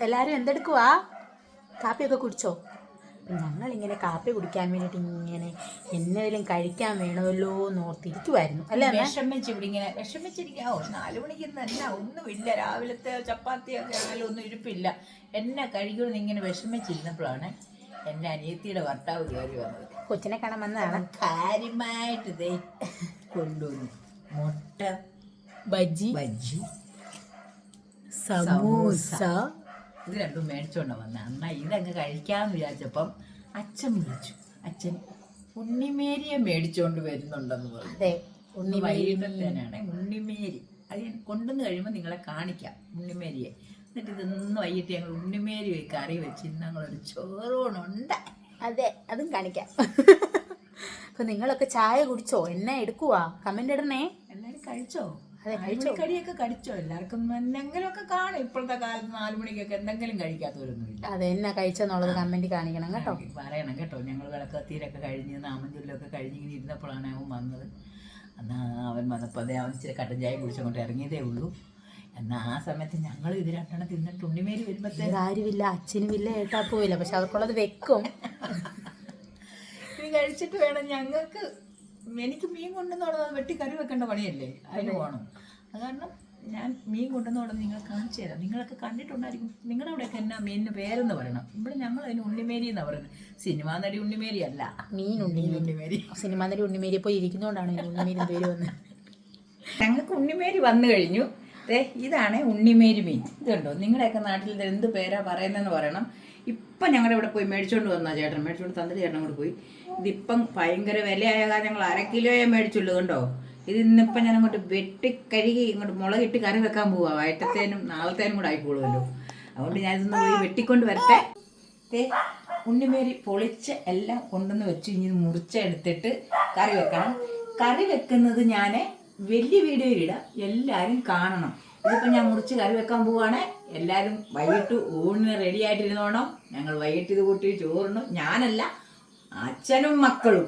എല്ലാവരും എന്തെടുക്കുവാ? കാപ്പിയൊക്കെ കുടിച്ചോ? ഞങ്ങളിങ്ങനെ കാപ്പി കുടിക്കാൻ വേണ്ടിയിട്ട് ഇങ്ങനെ എന്തെങ്കിലും കഴിക്കാൻ വേണമല്ലോ എന്ന് ഓർത്തിരിക്കുമായിരുന്നു അല്ലേ? വിഷമിച്ചിരിക്കാവോ? 4 മണിക്ക് തന്നെ ഒന്നുമില്ല, രാവിലത്തെ ചപ്പാത്തിയൊക്കെ ആയാലും ഒന്നും ഇരിപ്പില്ല. എന്നെ കഴിക്കുമെന്ന് ഇങ്ങനെ വിഷമിച്ചിരുന്നപ്പോഴാണ് എൻ്റെ അനിയത്തിയുടെ ഭർത്താവ് കയറി വന്നത്. കൊച്ചിനെ കാണാൻ വന്നതാണ്. കാര്യമായിട്ട് ഇതേ കൊണ്ടുവന്നു മുട്ട ബജ്ജി, സമൂസ, ഇത് രണ്ടും മേടിച്ചോണ്ട് വന്ന അന്ന ഇതങ്ങ് കഴിക്കാമെന്ന് വിചാരിച്ചപ്പം അച്ഛൻ വിളിച്ചു. അച്ഛൻ ഉണ്ണിമേരിയെ മേടിച്ചോണ്ട് വരുന്നുണ്ടെന്ന് പറഞ്ഞു. അതെ, വൈകിട്ടത്തേനാണ് ഉണ്ണിമേരി. അത് ഞാൻ കൊണ്ടുവന്ന് കഴിയുമ്പോൾ നിങ്ങളെ കാണിക്കാം ഉണ്ണിമേരിയെ. എന്നിട്ട് ഇതൊന്നും വൈകിട്ട് ഞങ്ങൾ ഉണ്ണിമേരി കറി വെച്ച് ഇന്ന് ഞങ്ങളൊരു ചോറൂണുണ്ട്. അതെ, അതും കാണിക്കാം. അപ്പൊ നിങ്ങളൊക്കെ ചായ കുടിച്ചോ? എന്നെ എടുക്കുവാ? കമന്റ് ഇടണേ. എല്ലാരും കഴിച്ചോ? കടിയൊക്കെ കഴിച്ചോ? എല്ലാവർക്കും എന്തെങ്കിലുമൊക്കെ കാണും. ഇപ്പോഴത്തെ കാലത്ത് 4 മണിക്കൊക്കെ എന്തെങ്കിലും കഴിക്കാത്തവരൊന്നുമില്ല. അതെ, എന്നാ കഴിച്ചെന്നുള്ളത് കമന്റ് കാണിക്കണം കേട്ടോ, പറയണം കേട്ടോ. ഞങ്ങൾ വിളക്കത്തീരൊക്കെ കഴിഞ്ഞ് നാമഞ്ചൊല്ലൊക്കെ കഴിഞ്ഞിങ്ങനെ ഇരുന്നപ്പോഴാണ് അവൻ വന്നത്. എന്നാൽ അവൻ വന്നപ്പോൾ അതേ അവൻ ഇച്ചിരി കട്ടൻ ചായ കുടിച്ചുകൊണ്ട് ഇറങ്ങിയതേ ഉള്ളൂ. എന്നാൽ ആ സമയത്ത് ഞങ്ങൾ ഇത് രണ്ടെണ്ണം തിന്നിട്ട് ഉണ്ണിമേരി വരുമ്പോഴത്തേക്ക് കാര്യമില്ല, അച്ഛനും ഇല്ല, ഏട്ടാപ്പുമില്ല, പക്ഷെ അവർക്കുള്ളത് വെക്കും. ഇത് കഴിച്ചിട്ട് വേണം ഞങ്ങൾക്ക്. എനിക്ക് മീൻ കൊണ്ടുവന്നോടെ വെട്ടി കറി വെക്കേണ്ട പണിയല്ലേ, അതിന് പോകണം. അത് കാരണം ഞാൻ മീൻ കൊണ്ടുവന്നോടെ നിങ്ങൾ കാണിച്ചു തരാം. നിങ്ങളൊക്കെ കണ്ടിട്ടുണ്ടായിരിക്കും. നിങ്ങളുടെ അവിടെയൊക്കെ എന്നാ മീനിന് പേരെന്ന് പറയണം. ഇവിടെ ഞങ്ങൾ അതിന് ഉണ്ണിമേരി എന്നാണ് പറയുന്നത്. സിനിമാ നടി ഉണ്ണിമേരി അല്ല, മീൻ ഉണ്ണിമേരി. സിനിമാ നടി ഉണ്ണിമേരി പോയി ഇരിക്കുന്നതുകൊണ്ടാണ് ഉണ്ണിമേരി പേര് വന്നത്. ഞങ്ങൾക്ക് ഉണ്ണിമേരി വന്നു കഴിഞ്ഞു. ഇതാണ് ഉണ്ണിമേരി മീൻ. ഇത് കണ്ടോ? നിങ്ങളുടെയൊക്കെ നാട്ടിൽ ഇത് എന്ത് പേരാ പറയുന്നതെന്ന് പറയണം. ഇപ്പം ഞങ്ങളുടെ ഇവിടെ പോയി മേടിച്ചുകൊണ്ട് വന്നാൽ ചേട്ടൻ മേടിച്ചുകൊണ്ട് തന്നിട്ട് ചേട്ടൻ അങ്ങോട്ട് പോയി. ഇതിപ്പം ഭയങ്കര വിലയായ കാരണം ഞങ്ങൾ 1/2 കിലോയെ മേടിച്ചുള്ളൂ. കണ്ടോ? ഇത് ഇന്നിപ്പം ഞാൻ അങ്ങോട്ട് വെട്ടിക്കഴുകി ഇങ്ങോട്ട് മുളകിട്ട് കറി വെക്കാൻ പോവാ. വൈകിട്ടത്തേനും നാളത്തേനും കൂടെ ആയിക്കോളുമല്ലോ. അതുകൊണ്ട് ഞാനിതൊന്ന് പോയി വെട്ടിക്കൊണ്ട് വരട്ടെ. ഉണ്ണിമേരി പൊളിച്ച് എല്ലാം കൊണ്ടുവന്ന് വെച്ച് ഇനി മുറിച്ചെടുത്തിട്ട് കറി വെക്കണം. കറി വെക്കുന്നത് ഞാൻ വലിയ വീഡിയോയിലിടാം, എല്ലാവരും കാണണം. ഇതിപ്പോൾ ഞാൻ മുറിച്ച് കറി വെക്കാൻ പോവുകയാണെ. എല്ലാവരും വൈകിട്ട് ഊണിന് റെഡി ആയിട്ടിരുന്നോണം. ഞങ്ങൾ വൈകിട്ട് ഇത് കൂട്ടി ചോറിനും, ഞാനല്ല അച്ഛനും മക്കളും.